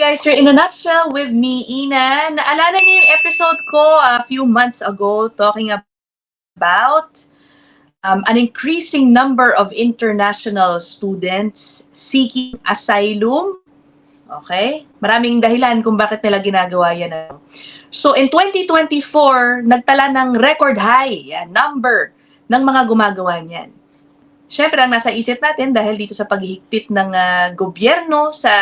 guys, you're in a nutshell with me, Ina. Naalala niyo yung episode ko a few months ago talking about an increasing number of international students seeking asylum. Okay? Maraming dahilan kung bakit nila ginagawa yan. So in 2024, nagtala ng record high number ng mga gumagawa niyan. Siyempre, ang nasa isip natin dahil dito sa paghihigpit ng gobyerno sa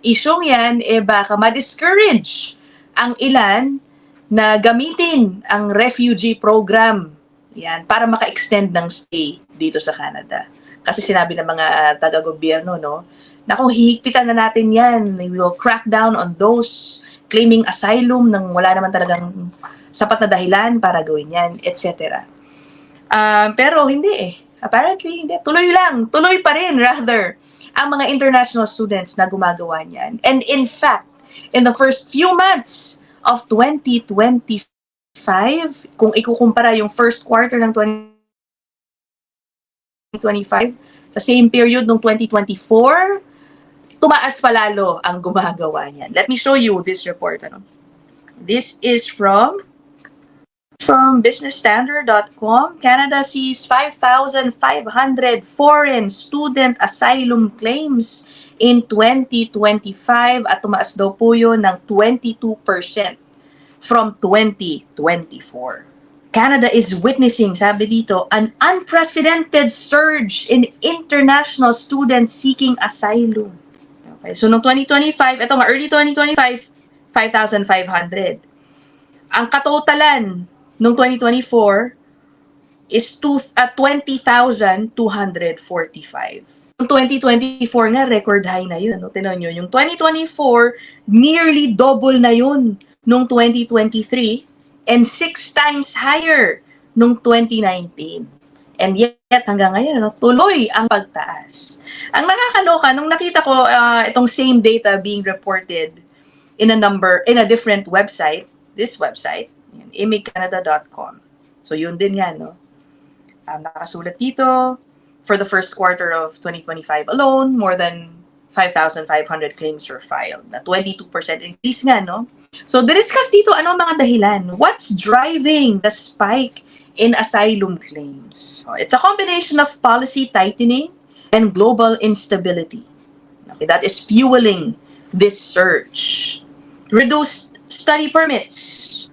isyong yan, baka ma-discourage ang ilan na gamitin ang refugee program yan, para maka-extend ng stay dito sa Canada. Kasi sinabi ng mga taga-gobyerno, no, na kung hihigpitan na natin yan, we will crack down on those claiming asylum nang wala naman talagang sapat na dahilan para gawin yan, etc. Pero hindi Apparently, hindi. Tuloy pa rin, rather, ang mga international students na gumagawa niyan. And in fact, in the first few months of 2025, kung ikukumpara yung first quarter ng 2025 sa same period ng 2024, tumaas pa lalo ang gumagawa niyan. Let me show you this report. This is from businessstandard.com. Canada sees 5,500 foreign student asylum claims in 2025 at tumaas daw po yun ng 22% from 2024. Canada is witnessing, sabi dito, an unprecedented surge in international students seeking asylum. Okay, so noong 2025, ito nga, early 2025, 5,500. Ang katotalan noong 2024 is 20,245. Noong 2024 nga, record high na yun. No? Tinan nyo, yung 2024, nearly double na yun noong 2023 and 6 times higher noong 2019. And yet, hanggang ngayon, no, tuloy ang pagtaas. Ang nakakaloka, nung nakita ko itong same data being reported in a different website, this website, imigcanada.com. So yun din yan, no? Nakasulat dito, for the first quarter of 2025 alone, more than 5,500 claims were filed. Na 22% increase nga, no? So discuss dito, ano ang mga dahilan? What's driving the spike in asylum claims? It's a combination of policy tightening and global instability. Okay, that is fueling this surge. Reduced study permits,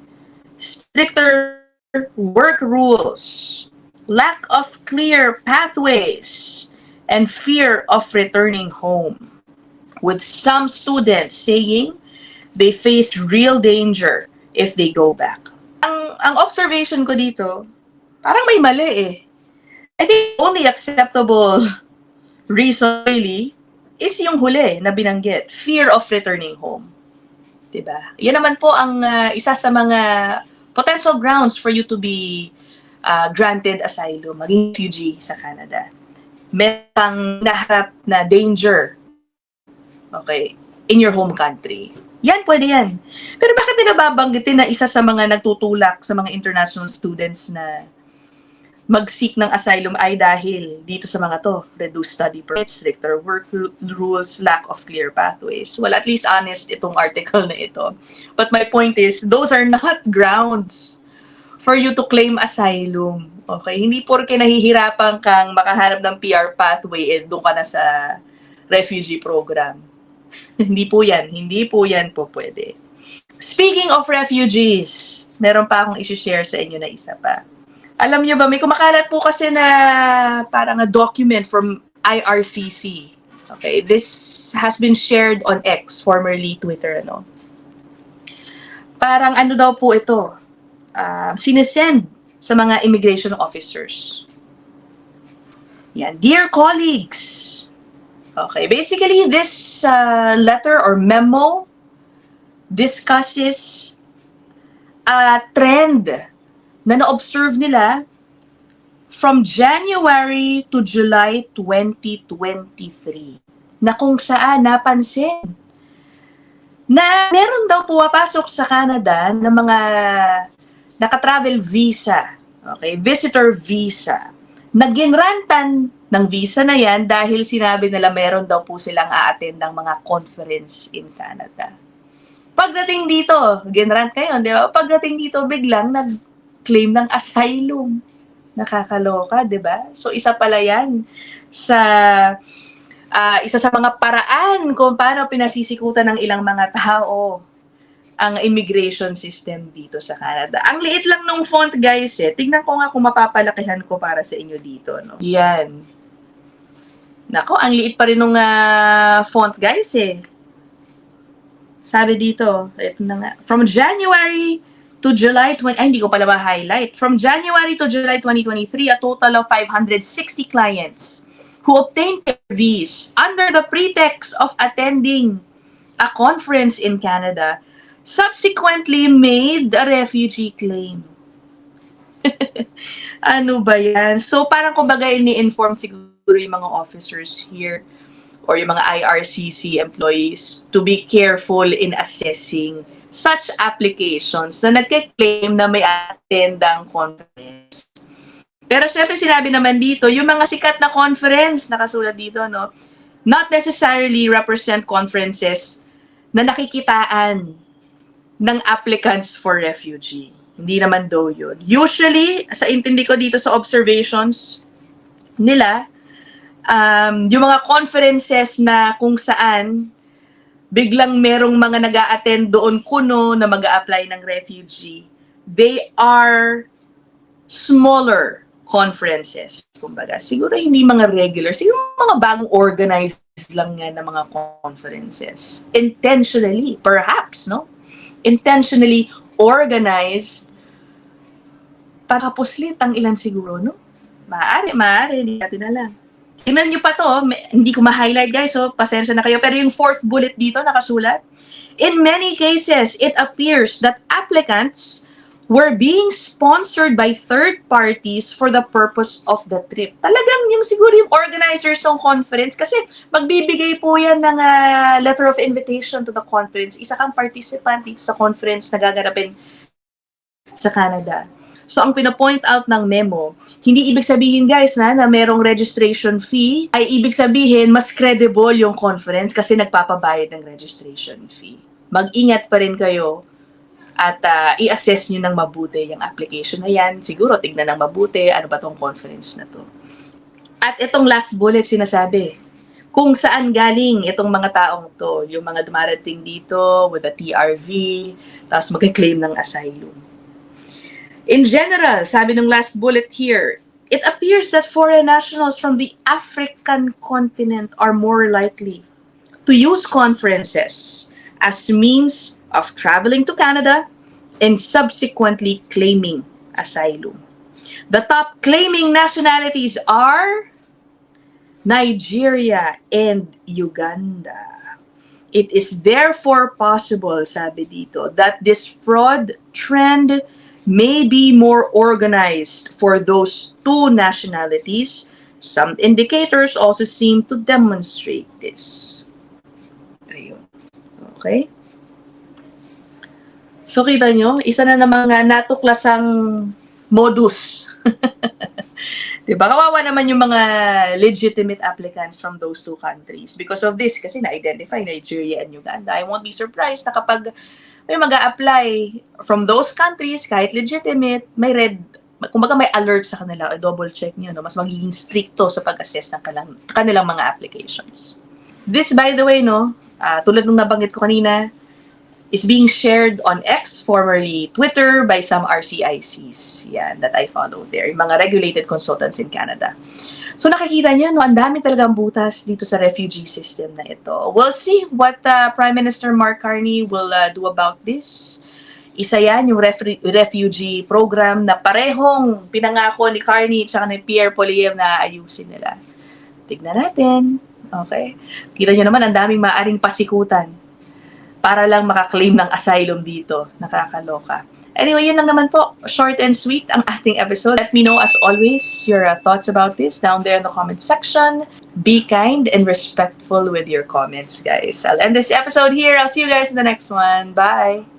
stricter work rules, lack of clear pathways, and fear of returning home, with some students saying they face real danger if they go back. Ang observation ko dito, parang may mali I think only acceptable reason really is yung huli na binanggit, fear of returning home. Diba? Yan naman po ang isa sa mga potential grounds for you to be granted asylum, maging refugee sa Canada. Merong naharap na danger, okay, in your home country. Yan, pwede yan. Pero bakit nila babanggitin na isa sa mga nagtutulak sa mga international students na mag-seek ng asylum ay dahil dito sa mga to, reduced study permits, stricter work rules, lack of clear pathways. Well, at least honest itong article na ito. But my point is, those are not grounds for you to claim asylum. Okay? Hindi porke nahihirapan kang makahanap ng PR pathway, doon ka na sa refugee program. Hindi po yan po pwede. Speaking of refugees, meron pa akong isi-share sa inyo na isa pa. Alam niyo ba, may kumakalat po kasi na parang a document from IRCC. Okay, this has been shared on X, formerly Twitter, ano. Parang ano daw po ito, sinesend sa mga immigration officers. Yan, dear colleagues. Okay, basically this letter or memo discusses a trend na na-observe nila from January to July 2023 na kung saan napansin na meron daw pumapasok sa Canada ng mga naka-travel visa, okay, visitor visa, Nag-grantan ng visa na yan dahil sinabi nila meron daw po silang a-attend ng mga conference in Canada. Pagdating dito, ginrant kayo, di ba? Pagdating dito, biglang nag-claim ng asylum. Nakakaloka, di ba? So, isa pala yan sa isa sa mga paraan kung paano pinasisikutan ng ilang mga tao ang immigration system dito sa Canada. Ang liit lang ng font, guys, eh. Tingnan ko nga kung mapapalakihan ko para sa inyo dito, no? Yan. Nako, ang liit pa rin ng font, guys, eh. Sabi dito, ito na nga. From January to July 20, ay, hindi ko pala ma-highlight. From January to July 2023, a total of 560 clients who obtained visas under the pretext of attending a conference in Canada subsequently made a refugee claim. Ano ba yan? So, parang kumbaga ini-inform siguro yung mga officers here or yung mga IRCC employees to be careful in assessing such applications na nagke-claim na may attendang conference. Pero syempre sinabi naman dito, yung mga sikat na conference, nakasulat dito, no, not necessarily represent conferences na nakikitaan ng applicants for refugee. Hindi naman daw yun. Usually, sa intindi ko dito sa observations nila, yung mga conferences na kung saan biglang merong mga nag-a-attend doon kuno na mag-a-apply ng refugee, they are smaller conferences. Kumbaga, siguro hindi mga regular, siguro mga bagong organized lang yan na mga conferences. Intentionally, perhaps, no? Intentionally organized para puslit ang ilan siguro, no? Maaari, hindi natin alam. Tingnan nyo pa to, hindi ko ma-highlight guys, so pasensya na kayo. Pero yung fourth bullet dito nakasulat, in many cases, it appears that applicants were being sponsored by third parties for the purpose of the trip. Talagang yung siguro yung organizers ng conference, kasi magbibigay po yan ng letter of invitation to the conference. Isa kang participant dito sa conference na gaganapin sa Canada. So, ang pinapoint out ng memo, hindi ibig sabihin guys na merong registration fee, ay ibig sabihin mas credible yung conference kasi nagpapabayad ng registration fee. Mag-ingat pa rin kayo at i-assess nyo ng mabuti yung application na yan. Siguro, tignan ng mabuti, ano ba tong conference na to. At itong last bullet sinasabi, kung saan galing itong mga taong to, yung mga dumarating dito with a TRV, tapos mag-claim ng asylum. In general, sabi ng last bullet here, it appears that foreign nationals from the African continent are more likely to use conferences as means of traveling to Canada and subsequently claiming asylum. The top claiming nationalities are Nigeria and Uganda. It is therefore possible, sabi dito, that this fraud trend may be more organized for those two nationalities. Some indicators also seem to demonstrate this. Okay? So, kita nyo, isa na ng mga natuklasang modus. Diba? Kawawa naman yung mga legitimate applicants from those two countries. Because of this, kasi na-identify Nigeria and Uganda. I won't be surprised na kapag may mag-a-apply from those countries, kahit legitimate, may red, kumbaga may alert sa kanila, double check nyo, no? Mas magiging stricto sa pag-assess ng kanilang mga applications. This, by the way, no, tulad nung nabanggit ko kanina, is being shared on X, formerly Twitter, by some RCICs. Yan, that I follow there. Yung mga regulated consultants in Canada. So nakikita niyo, no, ang dami talagang butas dito sa refugee system na ito. We'll see what Prime Minister Mark Carney will do about this. Isa yan, yung refugee program na parehong pinangako ni Carney at ni Pierre Poilievre na ayusin nila. Tignan natin. Okay? Kita niyo naman, ang daming maaring pasikutan para lang makaklaim ng asylum dito. Nakakaloka. Anyway, yun lang naman po. Short and sweet ang ating episode. Let me know, as always, your thoughts about this down there in the comment section. Be kind and respectful with your comments, guys. I'll end this episode here. I'll see you guys in the next one. Bye!